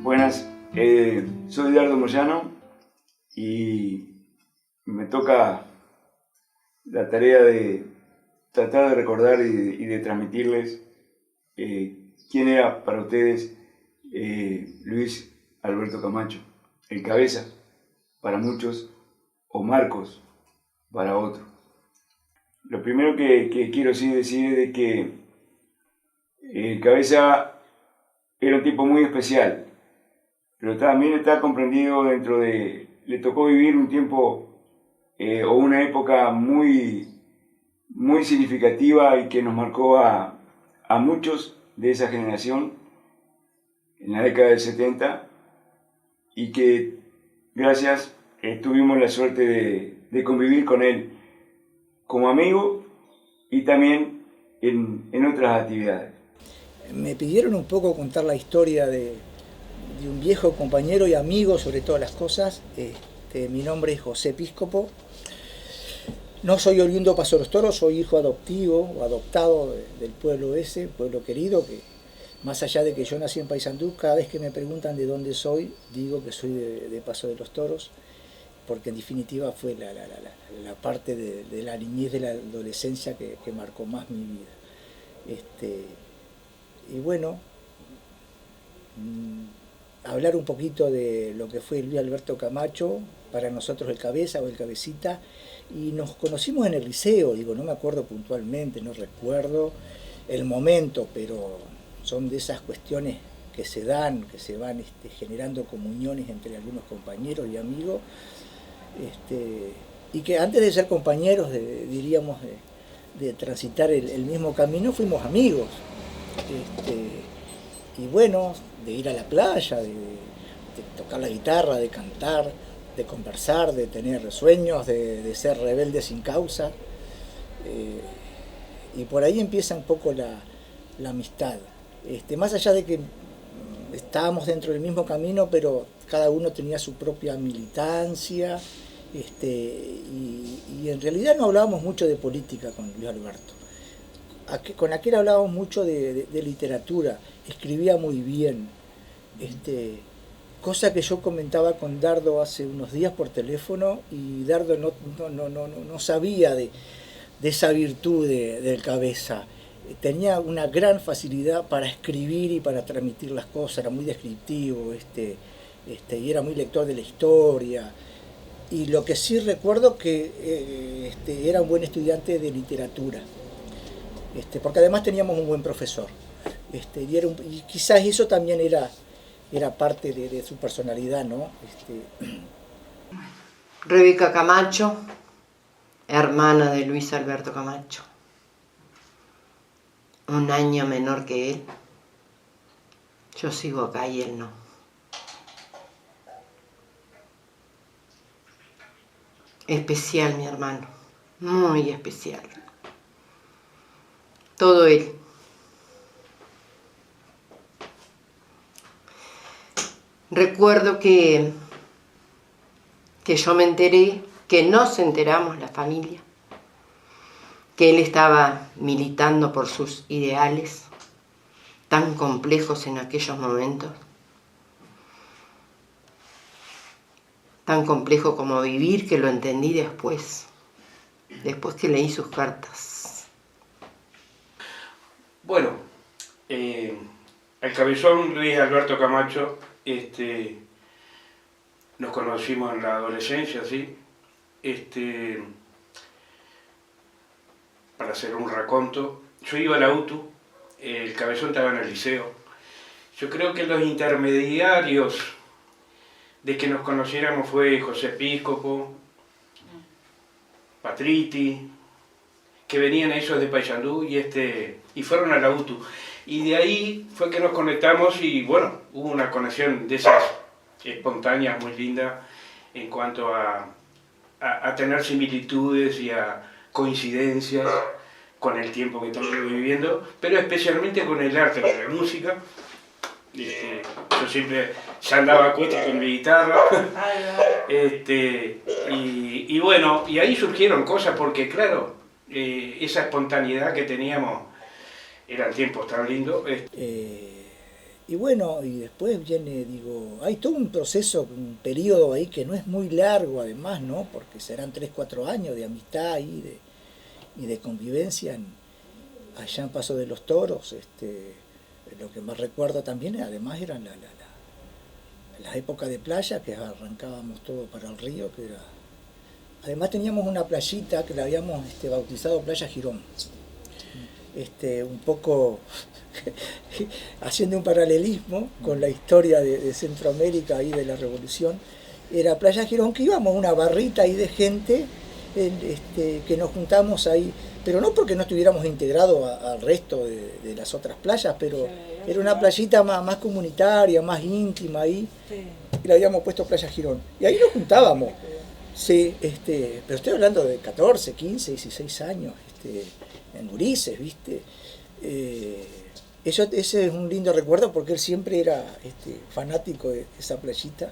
Buenas, soy Eduardo Moyano y me toca la tarea de tratar de recordar y de transmitirles quién era para ustedes Luis Alberto Camacho, el cabeza para muchos o Marcos para otros. Lo primero que quiero decir es de que el cabeza era un tipo muy especial, pero también está comprendido dentro de... Le tocó vivir un tiempo o una época muy significativa y que nos marcó a muchos de esa generación en la década del 70 y que gracias tuvimos la suerte de convivir con él como amigo y también en otras actividades. Me pidieron un poco contar la historia de un viejo compañero y amigo sobre todas las cosas. Mi nombre es José Piscopo. No soy oriundo de Paso de los Toros, soy hijo adoptivo o adoptado del pueblo ese, pueblo querido, que más allá de que yo nací en Paysandú, cada vez que me preguntan de dónde soy, digo que soy de Paso de los Toros, porque en definitiva fue la parte de la niñez, de la adolescencia que marcó más mi vida. Y bueno, hablar un poquito de lo que fue Luis Alberto Camacho, para nosotros el cabeza o el cabecita, y nos conocimos en el liceo, digo, no me acuerdo puntualmente, no recuerdo el momento, pero son de esas cuestiones que se dan, que se van generando comuniones entre algunos compañeros y amigos, y que antes de ser compañeros, diríamos, de transitar el mismo camino, fuimos amigos. Y bueno, de ir a la playa, de tocar la guitarra, de cantar, de conversar, de tener sueños, de ser rebelde sin causa. Y por ahí empieza un poco la amistad. Más allá de que estábamos dentro del mismo camino, pero cada uno tenía su propia militancia, y en realidad no hablábamos mucho de política con Luis Alberto. Con aquel hablábamos mucho de literatura, escribía muy bien, cosa que yo comentaba con Dardo hace unos días por teléfono, y Dardo no sabía de esa virtud del cabeza. Tenía una gran facilidad para escribir y para transmitir las cosas, era muy descriptivo, y era muy lector de la historia. Y lo que sí recuerdo que era un buen estudiante de literatura, porque además teníamos un buen profesor, y quizás eso también era parte de su personalidad, ¿no? Rebeca Camacho, hermana de Luis Alberto Camacho, un año menor que él. Yo sigo acá y él no. Especial mi hermano, muy especial. Todo él. Recuerdo que yo me enteré, que nos enteramos la familia, que él estaba militando por sus ideales tan complejos en aquellos momentos, tan complejo como vivir, que lo entendí después que leí sus cartas. Bueno, el cabezón Luis Alberto Camacho, nos conocimos en la adolescencia, ¿sí? Para hacer un raconto, yo iba a la UTU, el cabezón estaba en el liceo. Yo creo que los intermediarios de que nos conociéramos fue José Piscopo, Patriti, que venían ellos de Paysandú y fueron a la UTU. Y de ahí fue que nos conectamos y bueno, hubo una conexión de esas espontáneas muy linda en cuanto a tener similitudes y a coincidencias. con el tiempo que estamos viviendo, pero especialmente con el arte, con la música. Yo siempre ya andaba a cuestas con mi guitarra. Y bueno, y ahí surgieron cosas porque claro, esa espontaneidad que teníamos, eran tiempos tan lindos. Y bueno, y después viene, digo, hay todo un proceso, un periodo ahí que no es muy largo además, ¿no? Porque serán 3, 4 años de amistad y de convivencia allá en Paso de los Toros. Lo que más recuerdo también además eran las épocas de playa, que arrancábamos todo para el río, que era... Además teníamos una playita que la habíamos bautizado Playa Girón. Un poco haciendo un paralelismo con la historia de Centroamérica y de la Revolución. Era Playa Girón, que íbamos una barrita ahí de gente que nos juntamos ahí, pero no porque no estuviéramos integrados al resto de las otras playas, pero era una playita más comunitaria, más íntima ahí, y le habíamos puesto Playa Girón. Y ahí nos juntábamos. Sí, pero estoy hablando de 14, 15, 16 años, en gurises, ¿viste? Ese es un lindo recuerdo porque él siempre era fanático de esa playita.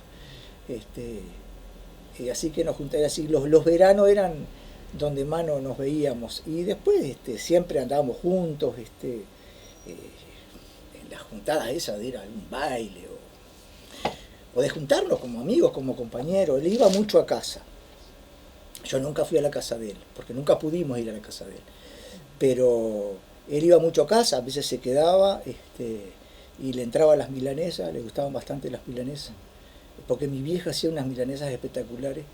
Así que nos juntábamos, así, los veranos eran donde más nos veíamos. Y después siempre andábamos juntos, en las juntadas esas de ir a algún baile o de juntarnos como amigos, como compañeros. Él iba mucho a casa. Yo nunca fui a la casa de él, porque nunca pudimos ir a la casa de él. Pero él iba mucho a casa, a veces se quedaba y le entraba las milanesas, le gustaban bastante las milanesas, porque mi vieja hacía unas milanesas espectaculares.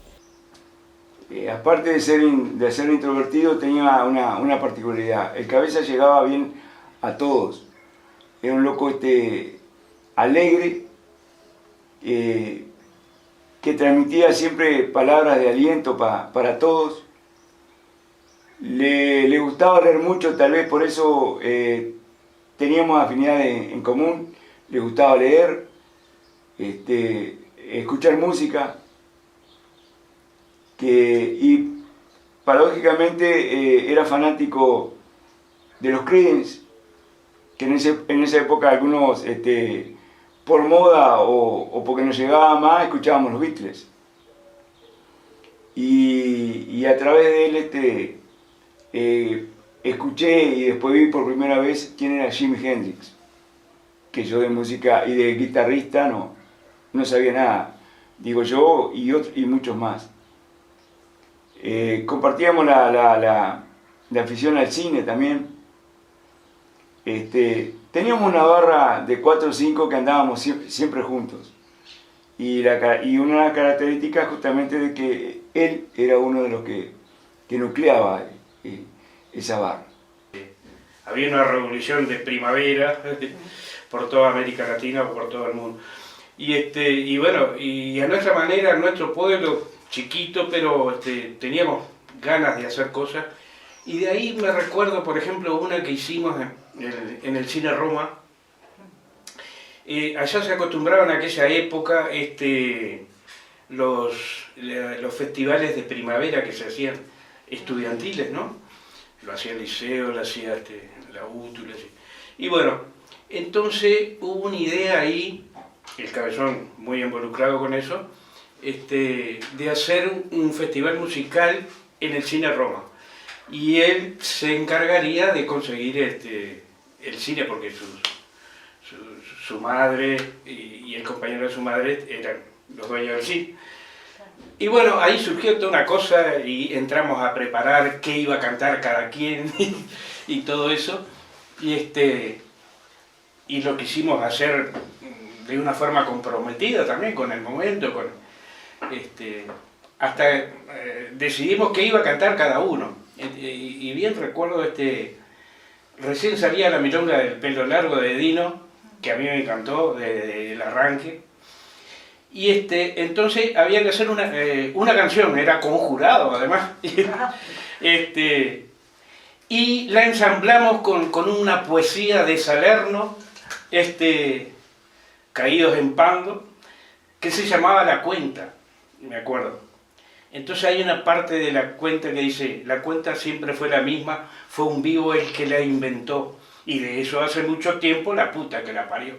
Aparte de ser introvertido, tenía una particularidad. El Cabeza llegaba bien a todos. Era un loco alegre, que transmitía siempre palabras de aliento para todos. Le gustaba leer mucho, tal vez por eso teníamos afinidades en común. Le gustaba leer, escuchar música, y paradójicamente era fanático de los Creedence, que en esa época algunos, por moda o porque nos llegaba más, escuchábamos los Beatles. Y a través de él escuché y después vi por primera vez quién era Jimi Hendrix, que yo de música y de guitarrista no sabía nada, digo yo y muchos más. Compartíamos la afición al cine también. Teníamos una barra de 4 o 5 que andábamos siempre juntos. Y una característica justamente de que él era uno de los que nucleaba esa barra. Había una revolución de primavera por toda América Latina o por todo el mundo. Y bueno, y a nuestra manera, en nuestro pueblo, chiquito, pero teníamos ganas de hacer cosas. Y de ahí me recuerdo, por ejemplo, una que hicimos en el Cine Roma. Allá se acostumbraban en aquella época los festivales de primavera que se hacían estudiantiles, ¿no? Lo hacía el liceo, lo hacía la UTU, y bueno, entonces hubo una idea ahí, el Cabezón muy involucrado con eso, de hacer un festival musical en el Cine Roma. Y él se encargaría de conseguir el cine, porque su madre y el compañero de su madre eran los dueños del cine. Y bueno, ahí surgió toda una cosa y entramos a preparar qué iba a cantar cada quien y todo eso. Y lo quisimos hacer de una forma comprometida también con el momento, hasta decidimos qué iba a cantar cada uno. Y bien recuerdo, recién salía la milonga del pelo largo de Dino, que a mí me encantó desde el arranque. Y entonces había que hacer una canción, era conjurado además. Y la ensamblamos con una poesía de Salerno, Caídos en Pando, que se llamaba La Cuenta, me acuerdo. Entonces hay una parte de la cuenta que dice, la cuenta siempre fue la misma, fue un vivo el que la inventó. Y de eso hace mucho tiempo la puta que la parió.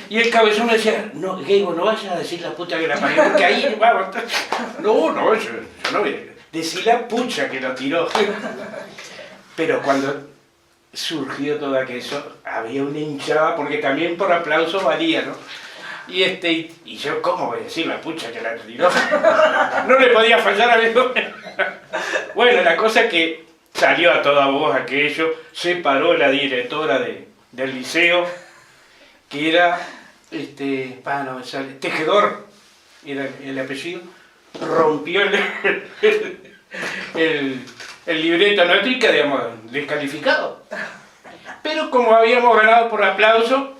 Y el cabezón me decía, no, Gego, no vayas a decir la puta que la parió, porque ahí va a estar... No, yo no voy a decir la pucha que lo tiró. Pero cuando surgió todo aquello, había una hinchada, porque también por aplauso valía, ¿no? Y yo, ¿cómo voy a decir la pucha que la tiró? No le podía fallar a mí. Bueno, la cosa es que salió a toda voz aquello, se paró la directora del liceo, que era, no me sale, Tejedor, era el apellido, rompió el libreto nuestro y quedamos descalificados. Pero como habíamos ganado por aplauso,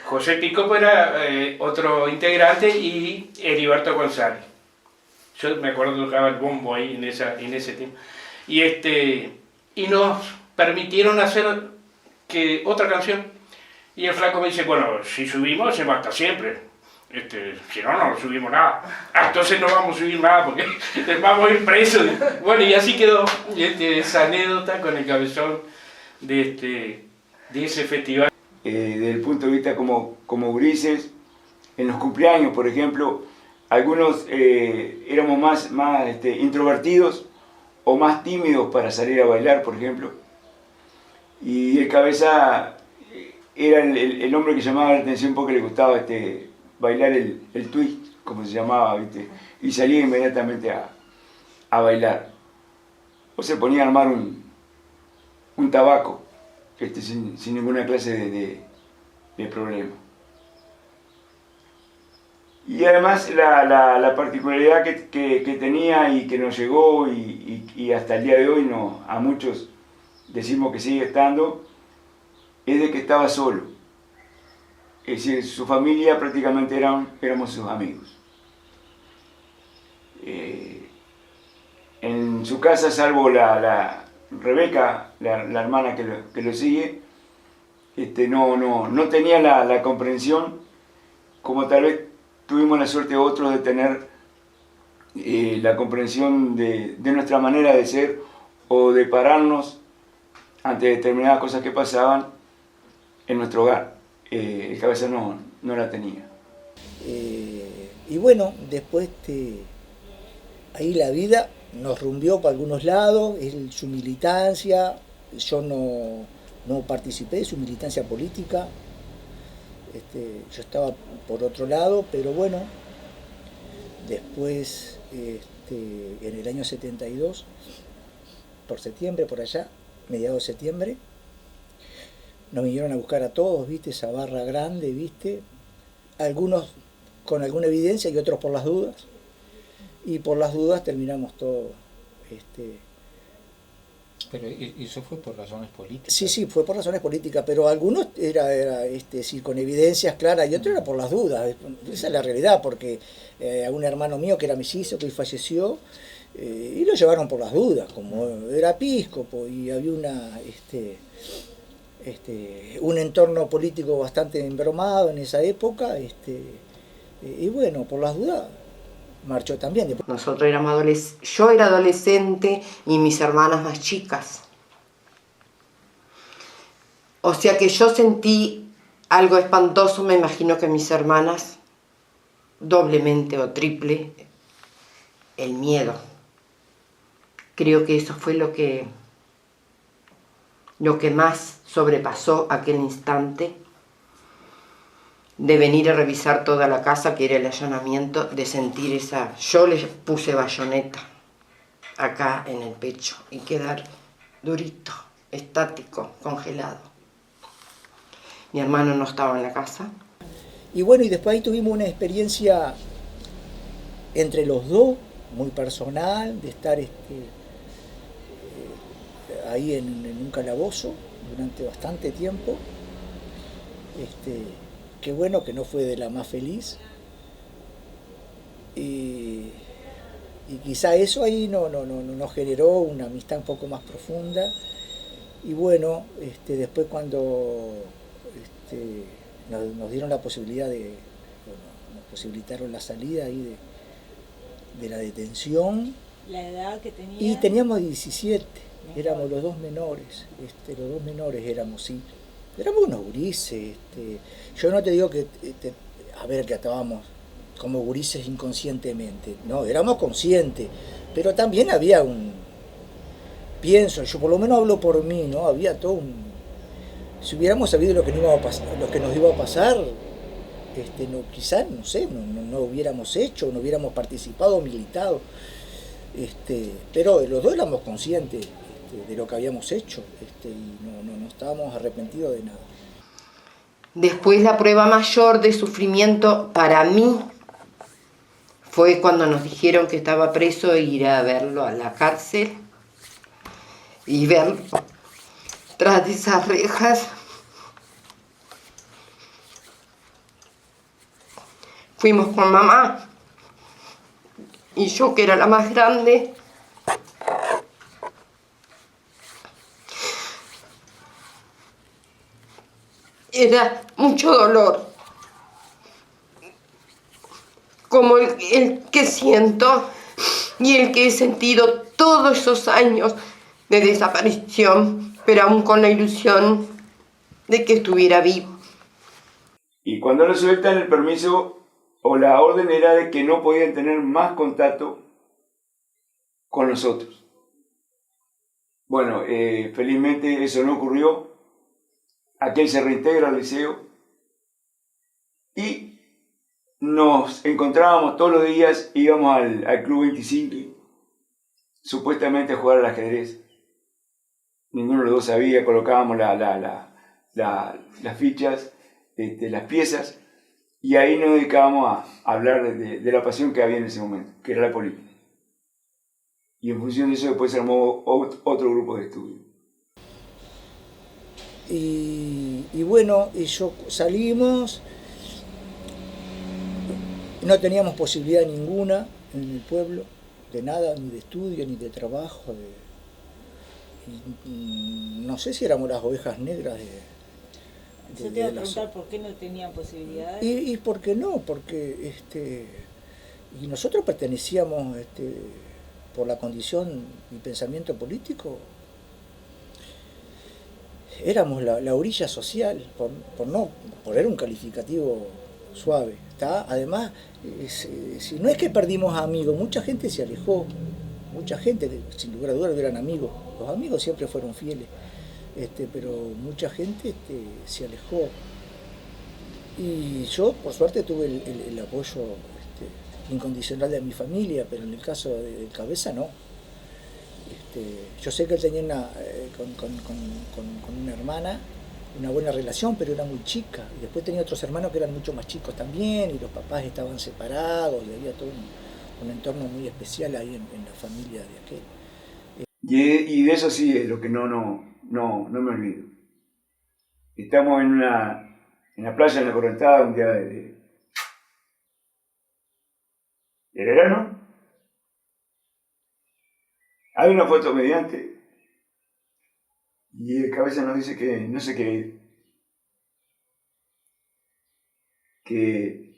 José Piscopo era otro integrante y Heriberto González. Yo me acuerdo que tocaba el bombo ahí en ese tiempo. Y nos permitieron hacer otra canción. Y el flaco me dice, bueno, si subimos, hacemos hasta siempre. Si no, no subimos nada. Entonces no vamos a subir nada porque vamos a ir presos. Bueno, y así quedó esa anécdota con el cabezón de ese festival. Desde el punto de vista como gurises, en los cumpleaños, por ejemplo, algunos éramos más introvertidos o más tímidos para salir a bailar, por ejemplo. Y el cabeza era el hombre que llamaba la atención porque le gustaba bailar el twist, como se llamaba, ¿viste? Y salía inmediatamente a bailar. O se ponía a armar un tabaco, sin ninguna clase de problema. Y además la particularidad que tenía y que nos llegó y hasta el día de hoy a muchos decimos que sigue estando, es de que estaba solo. Es decir, su familia prácticamente éramos sus amigos. En su casa, salvo la Rebeca, la hermana que lo sigue, no tenía la comprensión como tal vez tuvimos la suerte otros de tener la comprensión de nuestra manera de ser o de pararnos ante determinadas cosas que pasaban en nuestro hogar. El cabeza no la tenía. Y bueno, después ahí la vida nos rumbió para algunos lados, su militancia, yo no participé de su militancia política, yo estaba por otro lado, pero bueno, después en el año 72, por septiembre, por allá, mediados de septiembre, nos vinieron a buscar a todos, ¿viste? Esa barra grande, ¿viste? Algunos con alguna evidencia y otros por las dudas. Y por las dudas terminamos todo. Pero eso fue por razones políticas. Sí, fue por razones políticas, pero algunos era sí, con evidencias claras y otros era por las dudas. Esa es la realidad, porque a un hermano mío que era mellizo, que hoy falleció, y lo llevaron por las dudas, como era episcopo y había un entorno político bastante embromado en esa época, y bueno, por las dudas marchó también. Nosotros éramos adolescentes, yo era adolescente y mis hermanas más chicas. O sea que yo sentí algo espantoso, me imagino que mis hermanas doblemente o triple el miedo. Creo que eso fue lo que más sobrepasó aquel instante de venir a revisar toda la casa, que era el allanamiento, de sentir esa... Yo le puse bayoneta acá en el pecho y quedar durito, estático, congelado. Mi hermano no estaba en la casa. Y bueno, y después ahí tuvimos una experiencia entre los dos, muy personal, de estar ahí en un calabozo durante bastante tiempo. Qué bueno que no fue de la más feliz. Y quizá eso ahí nos generó una amistad un poco más profunda. Y bueno, después cuando nos dieron la posibilidad nos posibilitaron la salida ahí de la detención. La edad que tenía. Y teníamos 17, éramos los dos menores, los dos menores éramos, sí. Éramos unos gurises, yo no te digo que, que estábamos como gurises inconscientemente, no, éramos conscientes, pero también había pienso, yo por lo menos hablo por mí, ¿no? Había todo si hubiéramos sabido lo que nos iba a pasar, no, quizás, no sé, no hubiéramos hecho, no hubiéramos participado, militado, pero los dos éramos conscientes de lo que habíamos hecho, y no estábamos arrepentidos de nada. Después la prueba mayor de sufrimiento para mí fue cuando nos dijeron que estaba preso e ir a verlo a la cárcel y verlo tras de esas rejas. Fuimos con mamá y yo, que era la más grande. Era mucho dolor, como el que siento y el que he sentido todos esos años de desaparición, pero aún con la ilusión de que estuviera vivo. Y cuando nos sueltan el permiso o la orden era de que no podían tener más contacto con nosotros. Bueno, felizmente eso no ocurrió. Aquel se reintegra al liceo y nos encontrábamos todos los días, íbamos al Club 25, supuestamente a jugar al ajedrez. Ninguno de los dos sabía, colocábamos las fichas, las piezas, y ahí nos dedicábamos a hablar de la pasión que había en ese momento, que era la política. Y en función de eso después se armó otro grupo de estudio. Y bueno, salimos, no teníamos posibilidad ninguna en el pueblo, de nada, ni de estudio, ni de trabajo. No sé si éramos las ovejas negras Yo te iba a preguntar por qué no tenían posibilidades. Y por qué no, porque y nosotros pertenecíamos, por la condición y pensamiento político, éramos la orilla social, por poner un calificativo suave, ¿está? Además, si no es que perdimos amigos, mucha gente se alejó, mucha gente, sin lugar a dudas, eran amigos, los amigos siempre fueron fieles, pero mucha gente se alejó. Y yo, por suerte, tuve el apoyo incondicional de mi familia, pero en el caso del Cabeza no. Yo sé que él tenía con una hermana una buena relación, pero era muy chica. Y después tenía otros hermanos que eran mucho más chicos también, y los papás estaban separados, y había todo un entorno muy especial ahí en la familia de aquel. Y de eso sí es lo que no me olvido. Estamos en la playa, en la Correntada, un día de verano. Hay una foto mediante y el Cabeza nos dice que no se quiere ir, que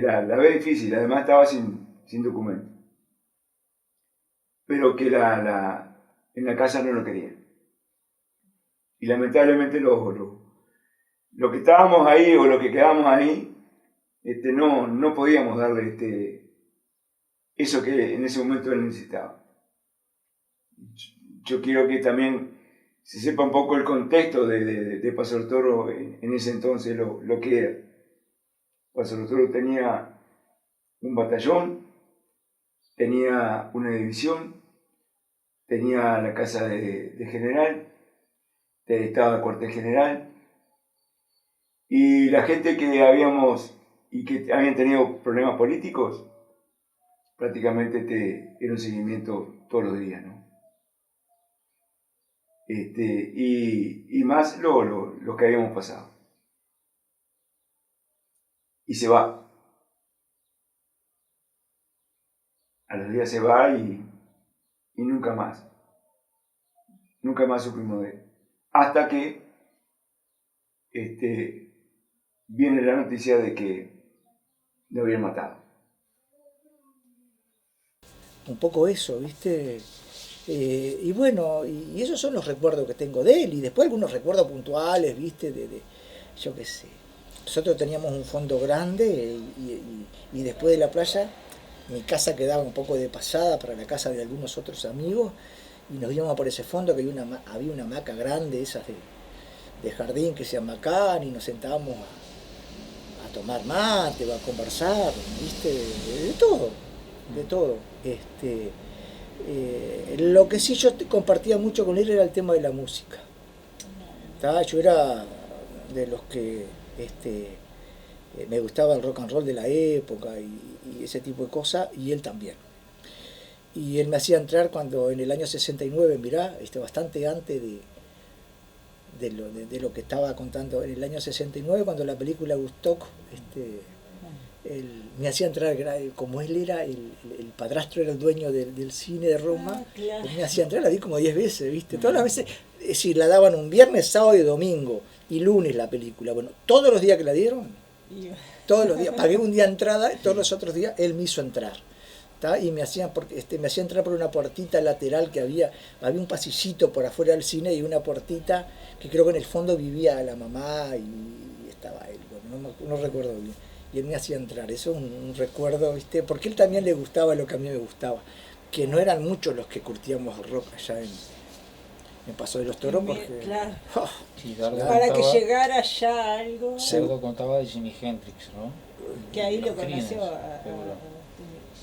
la ve difícil, además estaba sin documento, pero que en la casa no lo quería. Y lamentablemente lo que estábamos ahí o lo que quedamos ahí, no podíamos darle eso que en ese momento él necesitaba. Yo quiero que también se sepa un poco el contexto de Pastor Toro en ese entonces, lo que era. Pastor Toro tenía un batallón, tenía una división, tenía la casa de general, estaba el cuartel general, y la gente que habían tenido problemas políticos, prácticamente era un seguimiento todos los días, ¿no? Y más lo que habíamos pasado. Y se va. A los días se va y nunca más. Nunca más supimos de él. Hasta que viene la noticia de que lo habían matado. un poco eso, ¿viste? Y bueno, y esos son los recuerdos que tengo de él, y después algunos recuerdos puntuales, ¿viste? Yo qué sé. Nosotros teníamos un fondo grande y después de la playa mi casa quedaba un poco de pasada para la casa de algunos otros amigos y nos íbamos por ese fondo que había una hamaca grande, esas de jardín que se hamacaban y nos sentábamos a tomar mate o a conversar, ¿viste? De todo, de todo. Lo que sí yo compartía mucho con él era el tema de la música. Yo era de los que me gustaba el rock and roll de la época y ese tipo de cosas, y él también. Y él me hacía entrar cuando en el año 69, mirá, bastante antes de lo que estaba contando, en el año 69, cuando la película Woodstock, él me hacía entrar, como él era, el padrastro era el dueño del cine de Roma, claro. Él me hacía entrar, la vi como 10 veces, ¿viste? Todas las veces, es decir, la daban un viernes, sábado y domingo, y lunes la película. Bueno, todos los días que la dieron, todos los días, pagué un día entrada, todos los otros días él me hizo entrar. Y me hacía entrar por una puertita lateral que había un pasillito por afuera del cine y una puertita que creo que en el fondo vivía la mamá y estaba él, bueno, no recuerdo bien. Y él me hacía entrar, eso es un recuerdo, ¿viste? Porque él también le gustaba lo que a mí me gustaba, que no eran muchos los que curtíamos el rock allá en Paso de los Toros, porque... Claro. Oh, Sí, Dardo Para que contaba- llegara ya algo, Dardo contaba de Jimi Hendrix, ¿no? que ahí lo Creedence, conoció a seguro.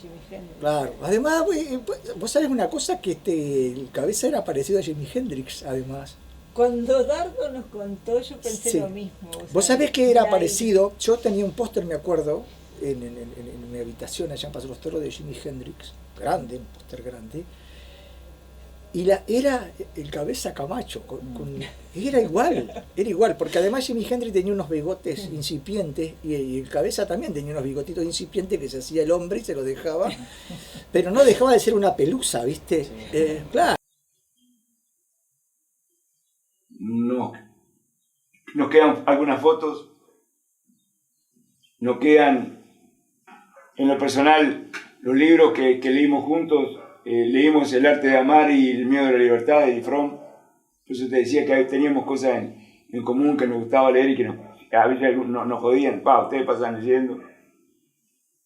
Jimi Hendrix. claro, además, vos sabés una cosa, que el Cabeza era parecido a Jimi Hendrix, además. Cuando Dardo nos contó, yo pensé Sí. lo mismo. Vos sabés que era Ahí. parecido, yo tenía un póster, me acuerdo, en mi habitación allá en Paso de los Toros de Jimi Hendrix, grande, un póster grande, y era el Cabeza Camacho, era igual, porque además Jimi Hendrix tenía unos bigotes incipientes y el Cabeza también tenía unos bigotitos incipientes que se hacía el hombre y se lo dejaba, pero no dejaba de ser una pelusa, ¿viste? Claro. Nos quedan algunas fotos, nos quedan en lo personal los libros que leímos juntos. Leímos El arte de amar y El miedo a la libertad de Fromm. Por eso te decía que teníamos cosas en común que nos gustaba leer y que a veces nos jodían. Ustedes pasan leyendo.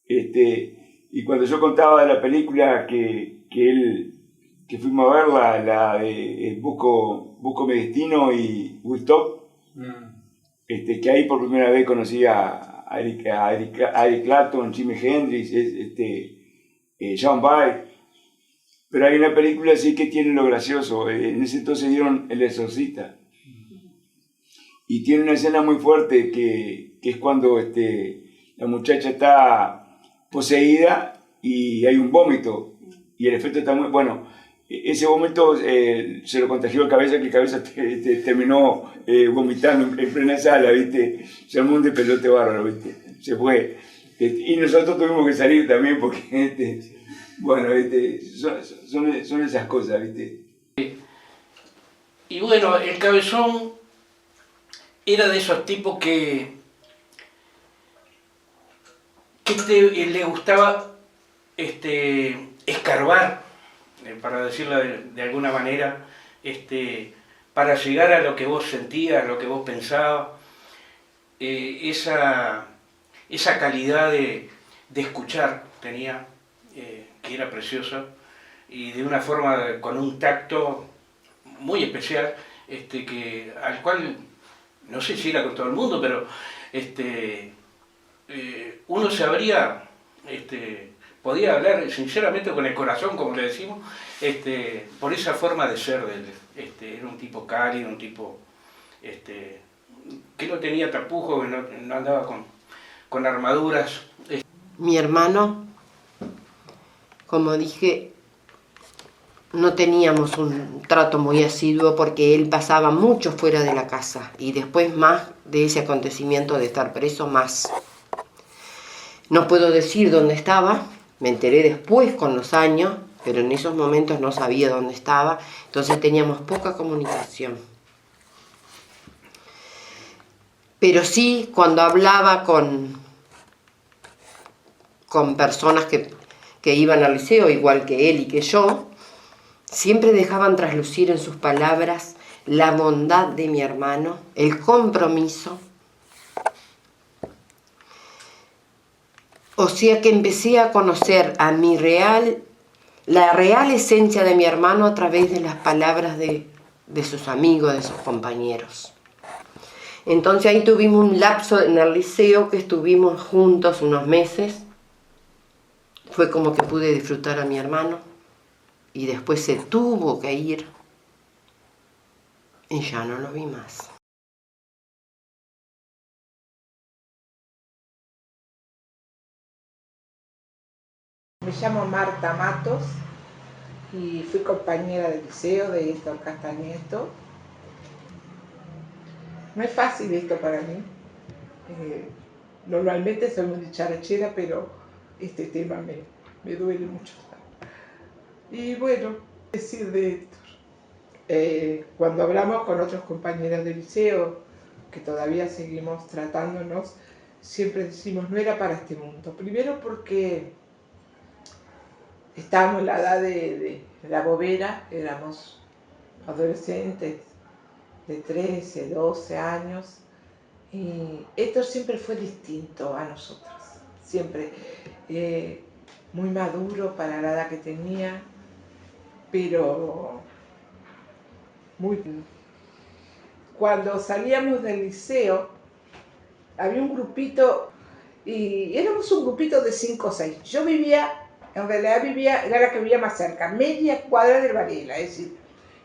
Y cuando yo contaba de la película que fuimos a verla, la de Busco mi destino y Woodstock, que ahí por primera vez conocí a Eric Clapton, Jimi Hendrix, John Baez. Pero hay una película sí que tiene lo gracioso. En ese entonces dieron El Exorcista. Y tiene una escena muy fuerte que es cuando la muchacha está poseída y hay un vómito. Y el efecto está muy bueno. Ese vómito se lo contagió el Cabeza, que el Cabeza terminó vomitando en plena sala, ¿viste? Se armó un despelote bárbaro, ¿viste? Se fue. Y nosotros tuvimos que salir también porque... Bueno, son esas cosas, ¿viste? Y bueno, el Cabezón era de esos tipos que le gustaba escarbar, para decirlo de alguna manera, para llegar a lo que vos sentías, a lo que vos pensabas, esa calidad de escuchar tenía, que era preciosa, y de una forma, con un tacto muy especial, al cual, no sé si era con todo el mundo, pero uno se abría, podía hablar sinceramente con el corazón, como le decimos, por esa forma de ser de él. Era un tipo cálido, un tipo que no tenía tapujos, que no andaba con armaduras. Mi hermano, como dije, no teníamos un trato muy asiduo porque él pasaba mucho fuera de la casa y después más de ese acontecimiento de estar preso, más. No puedo decir dónde estaba, me enteré después con los años, pero en esos momentos no sabía dónde estaba, entonces teníamos poca comunicación. Pero sí, cuando hablaba con personas que que iban al liceo igual que él y que yo, siempre dejaban traslucir en sus palabras la bondad de mi hermano, el compromiso. O sea que empecé a conocer a la real esencia de mi hermano a través de las palabras de sus amigos, de sus compañeros. Entonces ahí tuvimos un lapso en el liceo que estuvimos juntos unos meses. Fue como que pude disfrutar a mi hermano y después se tuvo que ir y ya no lo vi más. Me llamo Marta Matos y fui compañera del liceo de Héctor Castañeto. No es fácil esto para mí. Normalmente soy muy dicharachera, pero este tema me duele mucho. Y bueno, decir de Héctor. Cuando hablamos con otros compañeros del liceo, que todavía seguimos tratándonos, siempre decimos, no era para este mundo. Primero porque estábamos en la edad de la bobera, éramos adolescentes de 13, 12 años, y Héctor siempre fue distinto a nosotros, siempre muy maduro para la edad que tenía, pero muy... Cuando salíamos del liceo, había un grupito, y éramos un grupito de 5 o 6. Yo en realidad era la que vivía más cerca, media cuadra del Varela, es decir,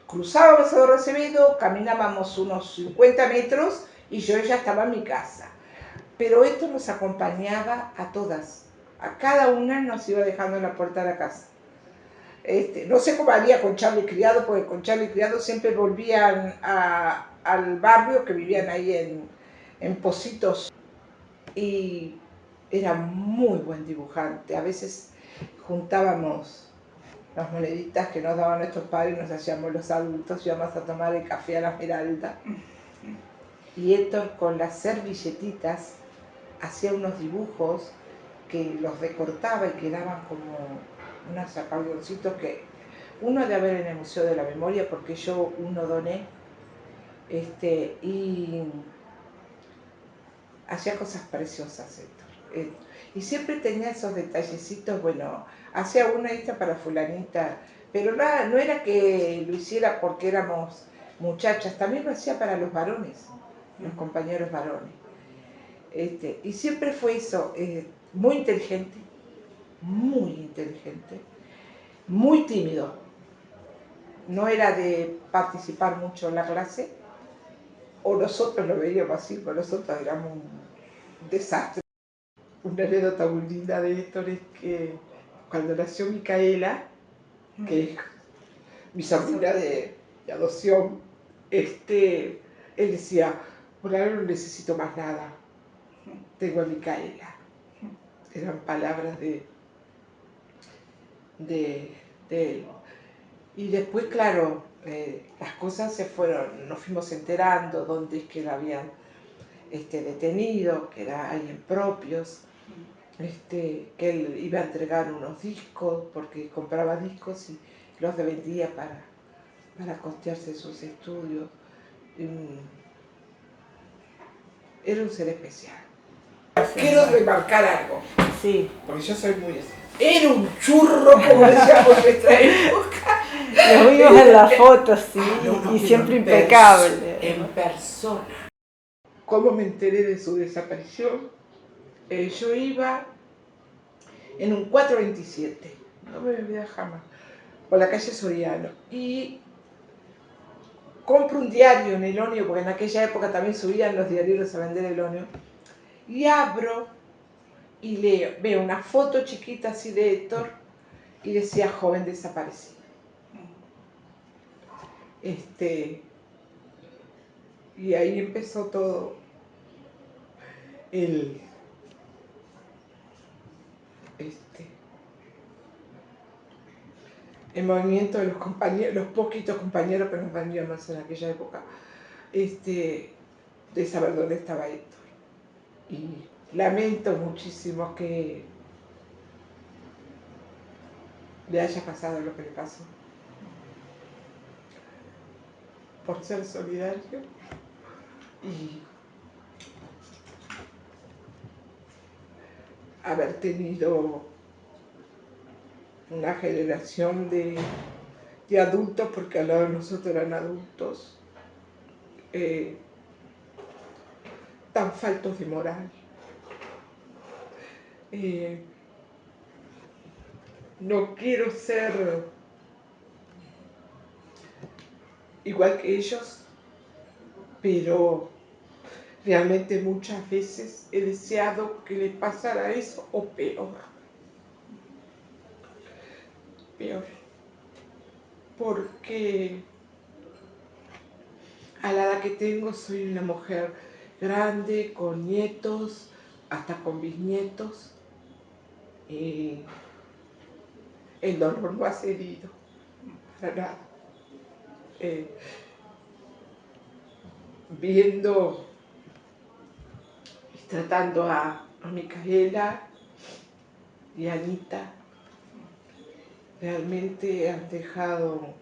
cruzábamos a Acevedo, caminábamos unos 50 metros y yo ya estaba en mi casa. Pero esto nos acompañaba a todas, a cada una nos iba dejando en la puerta de la casa. No sé cómo haría con Charlie Criado, porque con Charlie Criado siempre volvían al barrio, que vivían ahí en Pocitos, y era muy buen dibujante. A veces juntábamos las moneditas que nos daban nuestros padres y nos hacíamos los adultos, íbamos a tomar el café a la Esmeralda. Y Héctor con las servilletitas hacía unos dibujos que los recortaba y quedaban como unos acordeoncitos que uno de haber en el Museo de la Memoria, porque yo uno doné, y hacía cosas preciosas Héctor. Y siempre tenía esos detallecitos, bueno, hacía una esta para fulanita, pero no era que lo hiciera porque éramos muchachas, también lo hacía para los varones, los compañeros varones. Y siempre fue eso, muy inteligente, muy tímido. No era de participar mucho en la clase, o nosotros lo veíamos así, porque nosotros éramos un desastre. Una anécdota muy linda de Héctor es que cuando nació Micaela, que es mi sobrina de adopción, él decía, por ahora no necesito más nada, tengo a Micaela. Eran palabras de él. Y después, claro, las cosas nos fuimos enterando dónde es que la habían detenido, que era alguien propios, que él iba a entregar unos discos, porque compraba discos y los vendía para costearse sus estudios. Era un ser especial. Quiero remarcar algo, Sí. porque yo soy muy... Era un churro, como decíamos en nuestra época. Lo vimos en la foto, sí, No, y siempre impecable. En persona. ¿Cómo me enteré de su desaparición? Yo iba en un 427, no me olvidé jamás, por la calle Soriano, y compro un diario en Elonio, porque en aquella época también subían los diarios a vender Elonio, y abro y veo una foto chiquita así de Héctor y decía joven desaparecido. Y ahí empezó todo el movimiento de los compañeros, los poquitos compañeros que nos reuníamos en aquella época, de saber dónde estaba Héctor. Y lamento muchísimo que le haya pasado lo que le pasó. Por ser solidario y haber tenido una generación de adultos, porque al lado de nosotros eran adultos, tan faltos de moral. No quiero ser igual que ellos, pero realmente muchas veces he deseado que les pasara eso o peor. Peor. Porque a la edad que tengo soy una mujer grande, con nietos, hasta con bisnietos. El dolor no ha cedido, para nada. Viendo y tratando a Micaela y a Anita, realmente han dejado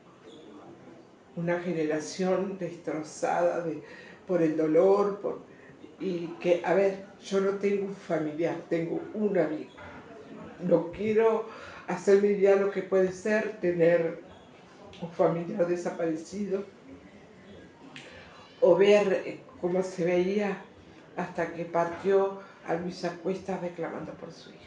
una generación destrozada por el dolor, y que, a ver, yo no tengo un familiar, tengo un amigo. No quiero hacerme idea lo que puede ser tener un familiar desaparecido o ver cómo se veía hasta que partió a Luisa Cuesta reclamando por su hijo.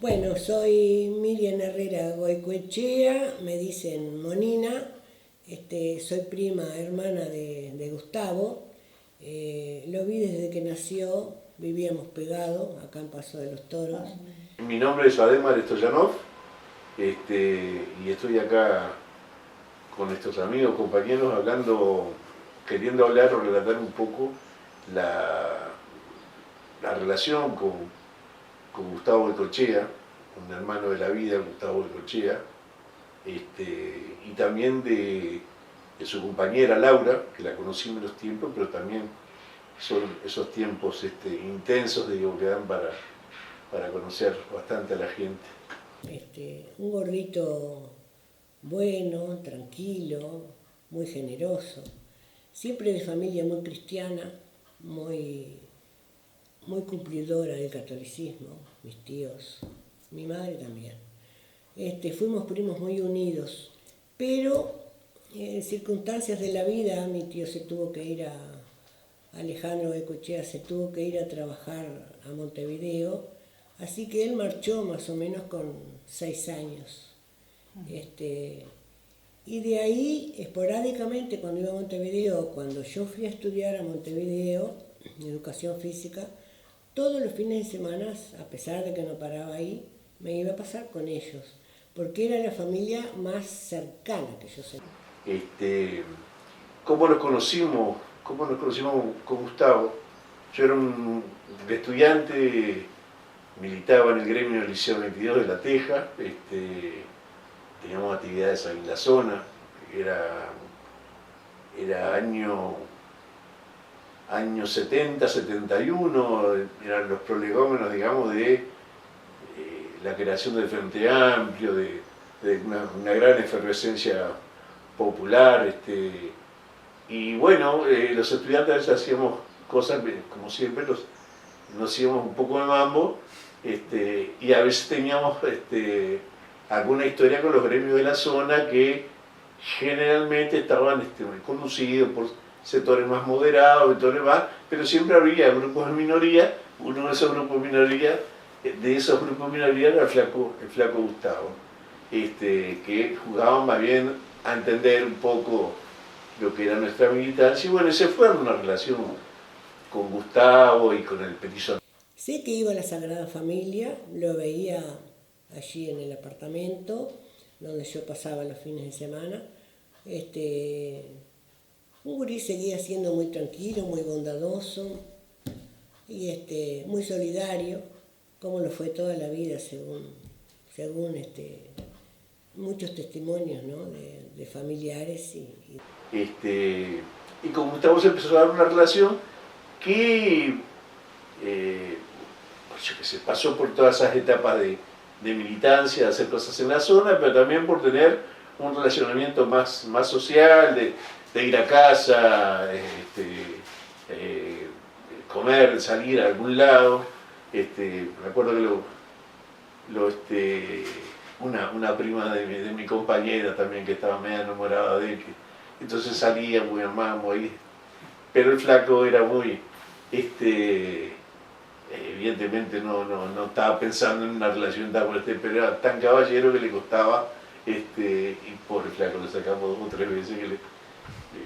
Bueno, soy Miriam Herrera Goicoechea, me dicen Monina, soy prima hermana de Gustavo, lo vi desde que nació, vivíamos pegados, acá en Paso de los Toros. Mi nombre es Ademar Stoyanov, y estoy acá con estos amigos, compañeros, queriendo hablar o relatar un poco la relación con Gustavo Goicoechea, un hermano de la vida, Gustavo Goicoechea, y también de su compañera Laura, que la conocí en los tiempos, pero también son esos tiempos intensos, digo, que dan para conocer bastante a la gente. Un gordito bueno, tranquilo, muy generoso, siempre de familia muy cristiana, muy cumplidora del catolicismo, mis tíos, mi madre también. Fuimos primos muy unidos, pero en circunstancias de la vida mi tío se tuvo que ir Alejandro Goicoechea se tuvo que ir a trabajar a Montevideo, así que él marchó más o menos con 6 años. Y de ahí, esporádicamente, cuando iba a Montevideo, cuando yo fui a estudiar a Montevideo, educación física, todos los fines de semana, a pesar de que no paraba ahí, me iba a pasar con ellos, porque era la familia más cercana que yo sé. ¿Cómo nos conocimos con Gustavo? Yo era un estudiante, militaba en el gremio del Liceo 22 de La Teja, teníamos actividades ahí en la zona, era año 70, 71, eran los prolegómenos, digamos, de la creación del Frente Amplio, de una gran efervescencia popular, y bueno, los estudiantes a veces hacíamos cosas, como siempre, nos íbamos un poco de mambo, y a veces teníamos alguna historia con los gremios de la zona que generalmente estaban conducidos por sectores más moderados, sectores más, pero siempre había grupos de minoría. Uno de esos grupos de minoría era el flaco Gustavo, que jugaban más bien a entender un poco lo que era nuestra militancia, y bueno, se fue una relación con Gustavo y con el petiso. Sé que iba a la Sagrada Familia, lo veía allí en el apartamento, donde yo pasaba los fines de semana. Un gurí seguía siendo muy tranquilo, muy bondadoso y muy solidario, como lo fue toda la vida, según muchos testimonios, ¿no?, de familiares. Y con Gustavo se empezó a dar una relación que yo qué sé, pasó por todas esas etapas de militancia, de hacer cosas en la zona, pero también por tener un relacionamiento más social, de ir a casa, comer, salir a algún lado. Me acuerdo que una prima de mi compañera también, que estaba medio enamorada de él, entonces salíamos y armábamos ahí. Pero el flaco era muy, evidentemente no estaba pensando en una relación tan por pero era tan caballero que le costaba, y pobre flaco, le sacamos 2 o 3 veces que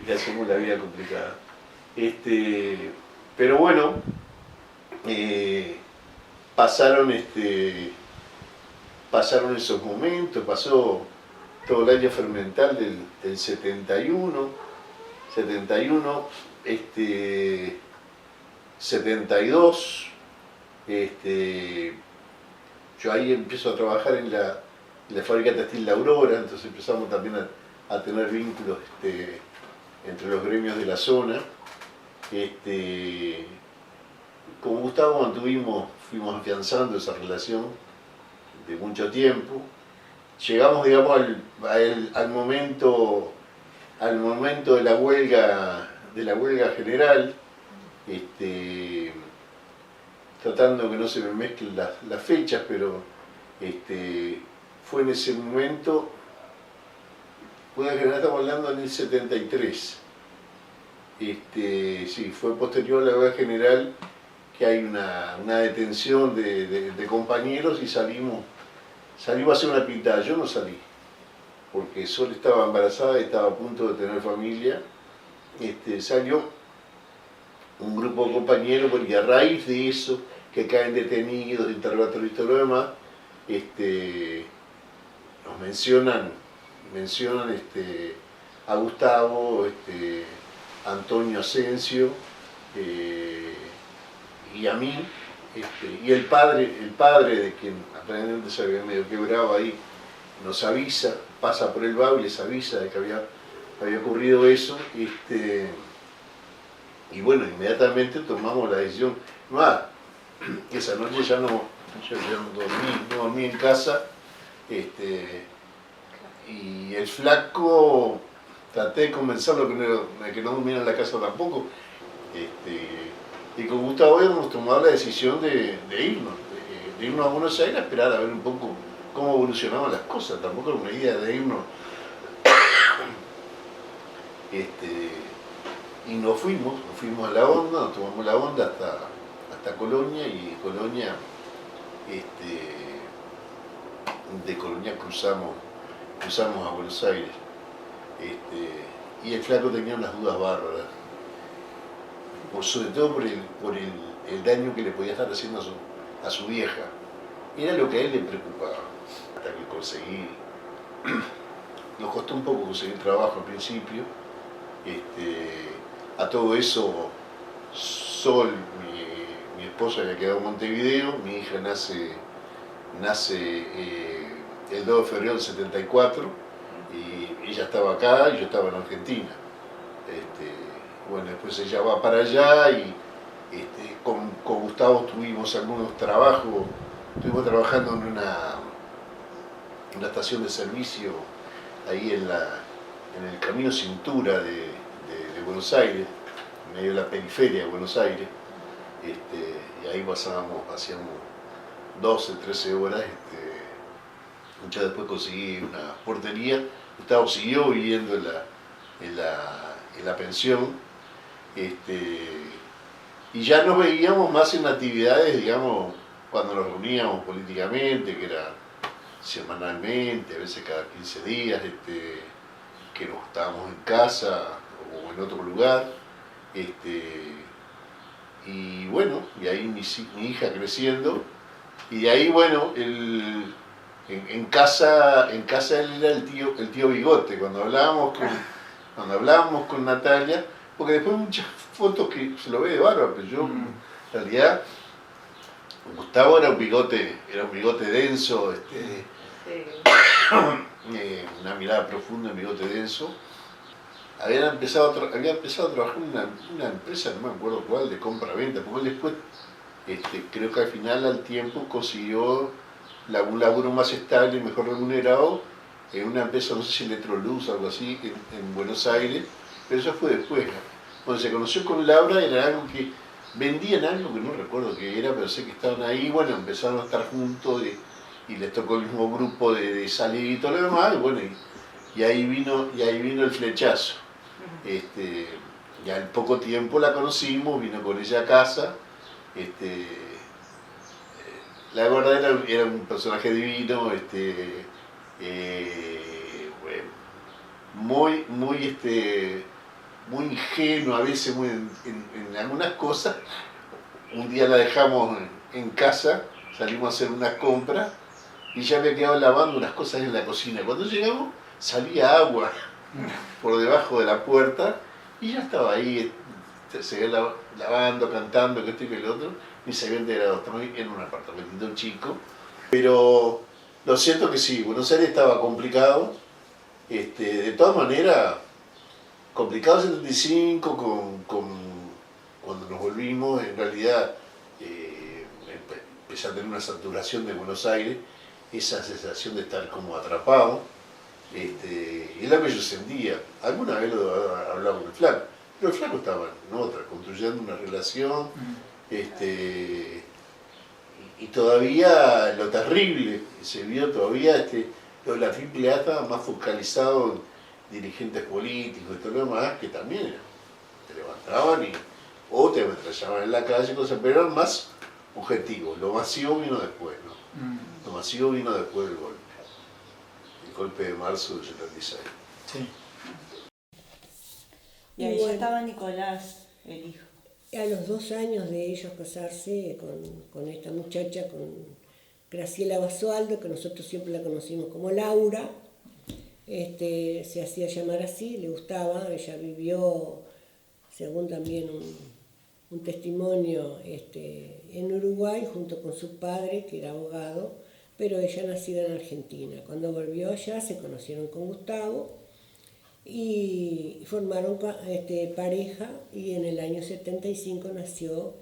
le hacemos la vida complicada. Pero bueno, pasaron esos momentos, pasó todo el año fermental del 71, 72, yo ahí empiezo a trabajar en la fábrica textil La Aurora, entonces empezamos también a tener vínculos entre los gremios de la zona. Con Gustavo fuimos afianzando esa relación de mucho tiempo. Llegamos, digamos, al momento de la huelga general, tratando que no se me mezclen las fechas, pero fue en ese momento, estamos hablando en el 73. Sí, fue posterior a la huelga general, que hay una detención de compañeros, y salimos a hacer una pintada. Yo no salí, porque Sol estaba embarazada y estaba a punto de tener familia. Salió un grupo de compañeros, y a raíz de eso, que caen detenidos, interrogatorios y todo lo demás, nos mencionan a Gustavo, Antonio Asensio, y a mí, y el padre de quien aparentemente se había medio quebrado ahí, nos avisa, pasa por el BAU y les avisa de que había ocurrido eso, y bueno, inmediatamente tomamos la decisión. Esa noche yo no dormí en casa, y el flaco, traté de convencerlo de que no durmiera en la casa tampoco, y con Gustavo hemos tomado la decisión de irnos a Buenos Aires a esperar a ver un poco cómo evolucionaban las cosas. Tampoco era una idea de irnos. Y nos fuimos a la Honda, nos tomamos la Honda hasta Colonia, y Colonia, de Colonia cruzamos a Buenos Aires. Y el flaco tenía unas dudas bárbaras, sobre todo por el daño que le podía estar haciendo a su vieja. Era lo que a él le preocupaba. Hasta que conseguí, nos costó un poco conseguir trabajo al principio. A todo eso, Sol, mi esposa, había quedado en Montevideo. Mi hija nace el 2 de febrero del 74, y ella estaba acá y yo estaba en Argentina. Bueno, después ella va para allá, y con Gustavo tuvimos algunos trabajos. Estuvimos trabajando en una estación de servicio ahí en el camino Cintura de Buenos Aires, en medio de la periferia de Buenos Aires, y ahí hacíamos 12, 13 horas. Muchas después conseguí una portería. Gustavo siguió viviendo en la pensión, y ya nos veíamos más en actividades, digamos, cuando nos reuníamos políticamente, que era semanalmente, a veces cada 15 días, que nos estábamos en casa o en otro lugar. Y bueno, y ahí mi hija creciendo, y de ahí, bueno, en casa él era el tío Bigote. Cuando hablábamos con Natalia, porque después muchas fotos que se lo ve de barba, pero yo, en realidad, Gustavo era un bigote denso, una mirada profunda, un bigote denso. Había empezado a trabajar en una empresa, no me acuerdo cuál, de compra-venta, porque él después creo que al final, al tiempo, consiguió un laburo más estable y mejor remunerado en una empresa, no sé si Electroluz o algo así, en Buenos Aires, pero eso fue después. Cuando se conoció con Laura era algo que vendían algo que no recuerdo qué era, pero sé que estaban ahí, bueno, empezaron a estar juntos y les tocó el mismo grupo de salir y todo lo demás, y bueno, y ahí vino el flechazo. Ya al poco tiempo la conocimos, vino con ella a casa. La verdad era un personaje divino, muy ingenuo, a veces muy en algunas cosas. Un día la dejamos en casa, salimos a hacer unas compras y ya había quedado lavando unas cosas en la cocina. Cuando llegamos salía agua por debajo de la puerta y ya estaba ahí, seguía lavando, cantando, que esto y que el otro, ni se había enterado. Estamos en un apartamento chico, pero lo cierto que sí, Buenos Aires estaba complicado. De todas maneras, complicado en 75, cuando nos volvimos, en realidad empecé a tener una saturación de Buenos Aires, esa sensación de estar como atrapado, y es la que yo sentía. Alguna vez lo hablaba con el Flaco, pero el Flaco estaba en otra, construyendo una relación, y todavía lo terrible, se vio todavía, lo de la AAA estaba más focalizado en dirigentes políticos y todo lo demás, que también te levantaban o te ametrallaban en la calle, cosas, pero eran más objetivos. Lo masivo vino después, ¿no? Lo masivo vino después del golpe. El golpe de marzo del 76. Sí. Y ahí ya estaba Nicolás, el hijo. A los 2 años de ellos casarse con esta muchacha, con Graciela Basualdo, que nosotros siempre la conocimos como Laura, se hacía llamar así, le gustaba. Ella vivió, según también un testimonio, en Uruguay junto con su padre, que era abogado, pero ella nacida en Argentina. Cuando volvió allá se conocieron con Gustavo y formaron pareja, y en el año 75 nació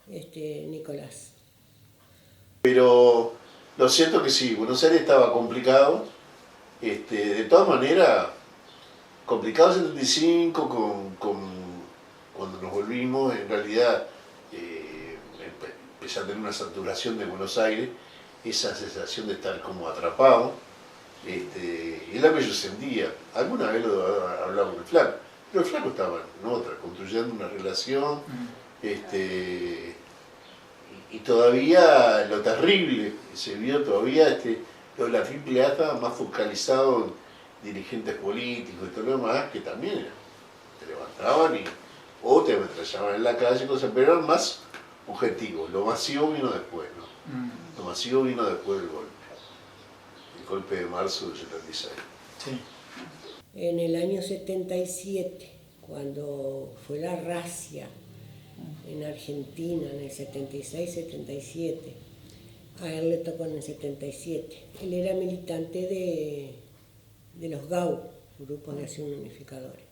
Nicolás. Pero lo cierto que sí, Buenos Aires estaba complicado. De todas maneras, complicado en 75, cuando nos volvimos, en realidad empecé a tener una saturación de Buenos Aires, esa sensación de estar como atrapado, es la que yo sentía. Alguna vez lo hablaba con el Flaco, pero el Flaco estaba en otra, construyendo una relación, y todavía lo terrible, se vio todavía, lo de la AAA estaba más focalizado en dirigentes políticos y todo lo demás, que también te levantaban o te ametrallaban en la calle, cosas, pero eran más objetivos. Lo masivo vino después, ¿no? Lo masivo vino después del golpe. El golpe de marzo del 76. Sí. En el año 77, cuando fue la razzia en Argentina, en el 76-77, a él le tocó en el 77. Él era militante de los GAU, Grupos de Acción Unificadores.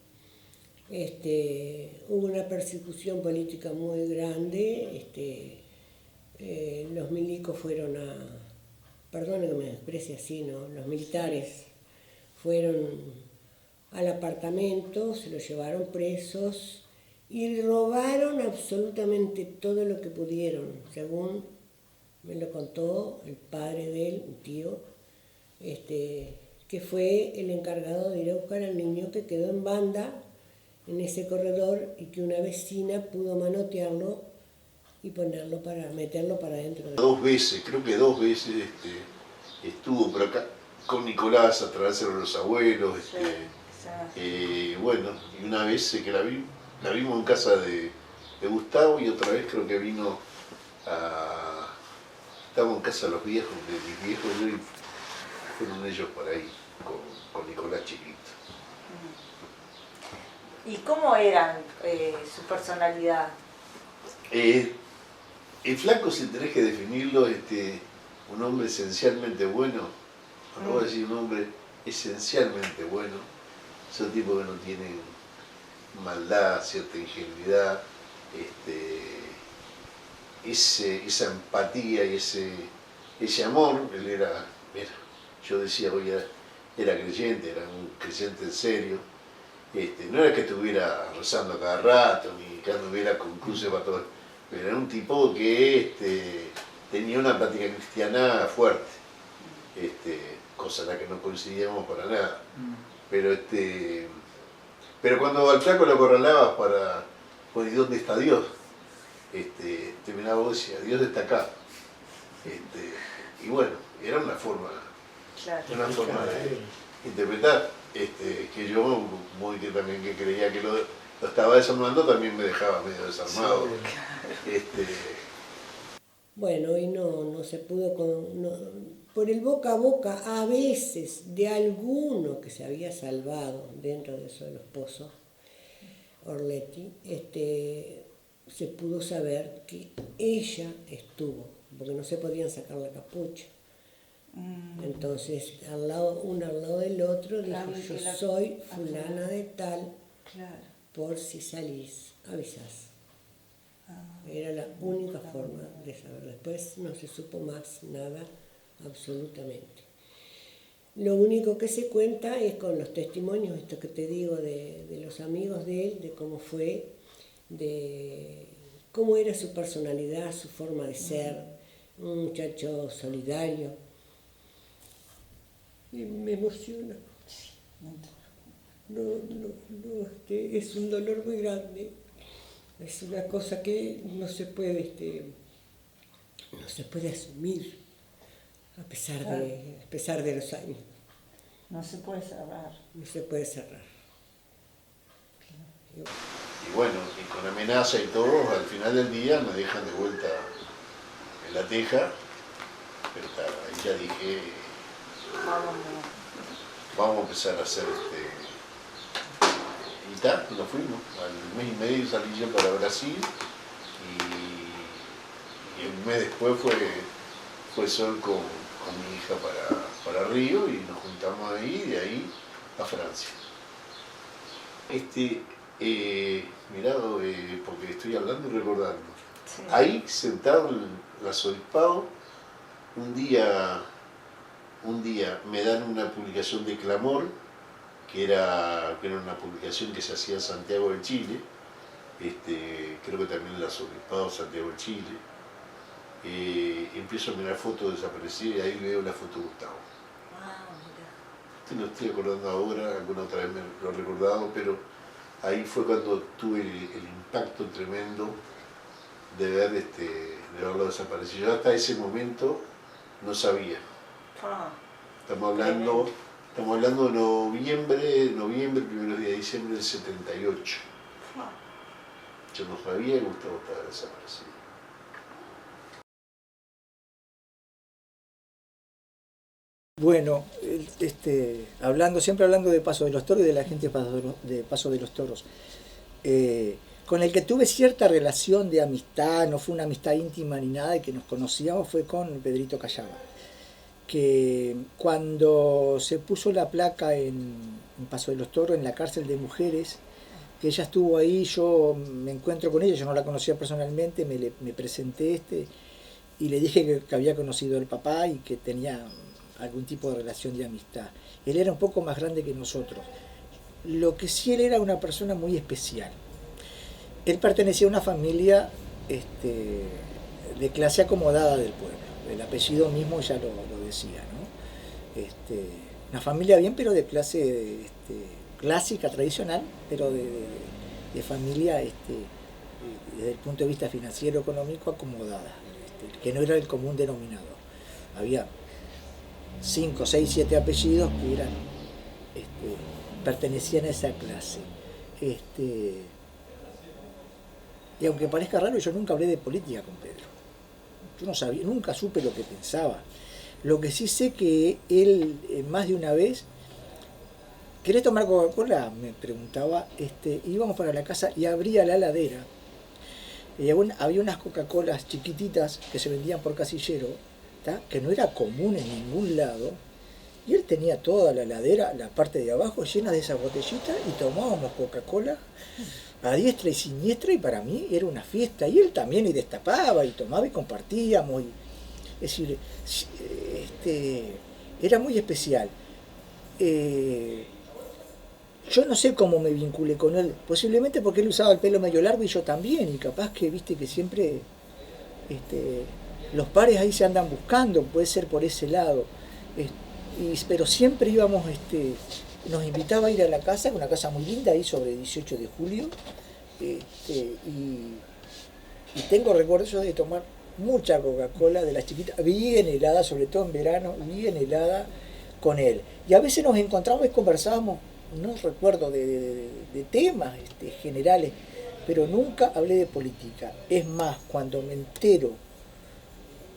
Hubo una persecución política muy grande. Los milicos fueron perdón que me exprese así, ¿no? Los militares fueron al apartamento, se los llevaron presos y robaron absolutamente todo lo que pudieron, según me lo contó el padre de él, un tío, que fue el encargado de ir a buscar al niño que quedó en banda en ese corredor, y que una vecina pudo manotearlo y meterlo para adentro. 2 veces, creo que 2 veces estuvo por acá con Nicolás a través de los abuelos. Bueno, y una vez que la vimos en casa de Gustavo, y otra vez creo que vino estábamos en casa de los viejos, de mis viejos, y fueron ellos por ahí con Nicolás chiquito. ¿Y cómo eran su personalidad? El Flaco, si tenés que definirlo, un hombre esencialmente bueno, no voy a decir un hombre esencialmente bueno, son tipos que no tienen maldad, cierta ingenuidad, esa empatía y ese amor. Él era, yo decía, hoy era creyente, era un creyente en serio. No era que estuviera rezando cada rato, ni que anduviera con cruces para todo, pero era un tipo que tenía una práctica cristiana fuerte, cosa en la que no coincidíamos para nada. Pero cuando al flaco lo acorralabas para, pues, ¿y dónde está Dios? Terminaba vos y decía, Dios está acá. Y bueno, era una forma de interpretar, que yo, muy que también que creía que lo estaba desarmando, también me dejaba medio desarmado. Bueno, y no se pudo, por el boca a boca, a veces, de alguno que se había salvado dentro de eso de los pozos, Orletti, se pudo saber que ella estuvo, porque no se podían sacar la capucha. Entonces, uno al lado del otro, dijo, yo soy fulana de tal, por si salís, avisás. Era la única forma de saber. Después no se supo más nada, absolutamente. Lo único que se cuenta es con los testimonios, esto que te digo, de los amigos de él, de cómo fue, de cómo era su personalidad, su forma de ser, un muchacho solidario. Y me emociona. Es un dolor muy grande. Es una cosa que no se puede asumir a pesar de los años. No se puede cerrar. No se puede cerrar. Y bueno, y con amenaza y todo, al final del día me dejan de vuelta en la teja, pero ahí ya dije, vamos a empezar a hacer y tal, nos fuimos. Al mes y medio salí yo para Brasil y un mes después fue Sol con mi hija para Río y nos juntamos ahí, de ahí a Francia. Mirado, porque estoy hablando y recordando. Sí. Ahí sentado en el arzobispado, un día me dan una publicación de Clamor, que era una publicación que se hacía en Santiago de Chile, creo que también el arzobispado de Santiago de Chile. Empiezo a mirar fotos desaparecidas y ahí veo la foto de Gustavo. No estoy acordando ahora, alguna otra vez me lo he recordado, pero ahí fue cuando tuve el impacto tremendo de verlo desaparecido. Yo hasta ese momento no sabía. Estamos hablando de noviembre, primeros días de diciembre del 78. Yo no sabía que Gustavo estaba desaparecido. Bueno, siempre hablando de Paso de los Toros y de la gente de Paso de los Toros, con el que tuve cierta relación de amistad, no fue una amistad íntima ni nada, y que nos conocíamos, fue con Pedrito Callaba, que cuando se puso la placa en Paso de los Toros, en la cárcel de mujeres, que ella estuvo ahí, yo me encuentro con ella, yo no la conocía personalmente, me presenté y le dije que había conocido al papá y que tenía algún tipo de relación de amistad. Él era un poco más grande que nosotros. Lo que sí, él era una persona muy especial. Él pertenecía a una familia de clase acomodada del pueblo. El apellido mismo ya lo decía, ¿no? Una familia bien, pero de clase clásica, tradicional, pero de familia desde el punto de vista financiero, económico, acomodada, que no era el común denominador. Había 5, 6, 7 apellidos que pertenecían a esa clase. Y aunque parezca raro, yo nunca hablé de política con Pedro. Yo no sabía, nunca supe lo que pensaba. Lo que sí sé que él, más de una vez, ¿querés tomar Coca-Cola?, me preguntaba, íbamos para la casa y abría la heladera. Y había unas Coca-Colas chiquititas que se vendían por casillero, que no era común en ningún lado, y él tenía toda la heladera, la parte de abajo, llena de esas botellitas, y tomábamos Coca-Cola, a diestra y siniestra, y para mí era una fiesta, y él también, y destapaba, y tomaba, y compartíamos, es decir, era muy especial. Yo no sé cómo me vinculé con él, posiblemente porque él usaba el pelo medio largo y yo también, y capaz que, viste, que siempre los pares ahí se andan buscando, puede ser por ese lado, pero siempre íbamos, nos invitaba a ir a la casa, una casa muy linda ahí sobre 18 de julio, y tengo recuerdos de tomar mucha Coca-Cola de las chiquitas, bien helada, sobre todo en verano, bien helada con él. Y a veces nos encontramos y conversábamos, no recuerdo, de temas generales, pero nunca hablé de política. Es más, cuando me entero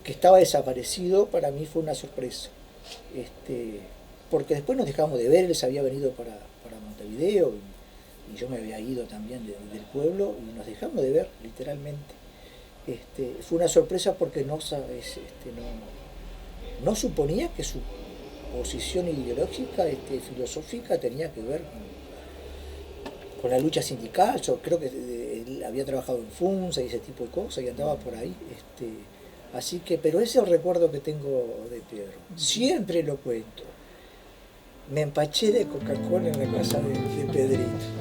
que estaba desaparecido, para mí fue una sorpresa. Porque después nos dejamos de ver, él se había venido para Montevideo y yo me había ido también del pueblo y nos dejamos de ver, literalmente. Fue una sorpresa porque no suponía que su posición ideológica, filosófica, tenía que ver con la lucha sindical. Yo creo que él había trabajado en FUNSA y ese tipo de cosas y andaba por ahí. Así que, pero ese es el recuerdo que tengo de Pedro. Siempre lo cuento. Me empaché de Coca-Cola en la casa de Pedrito.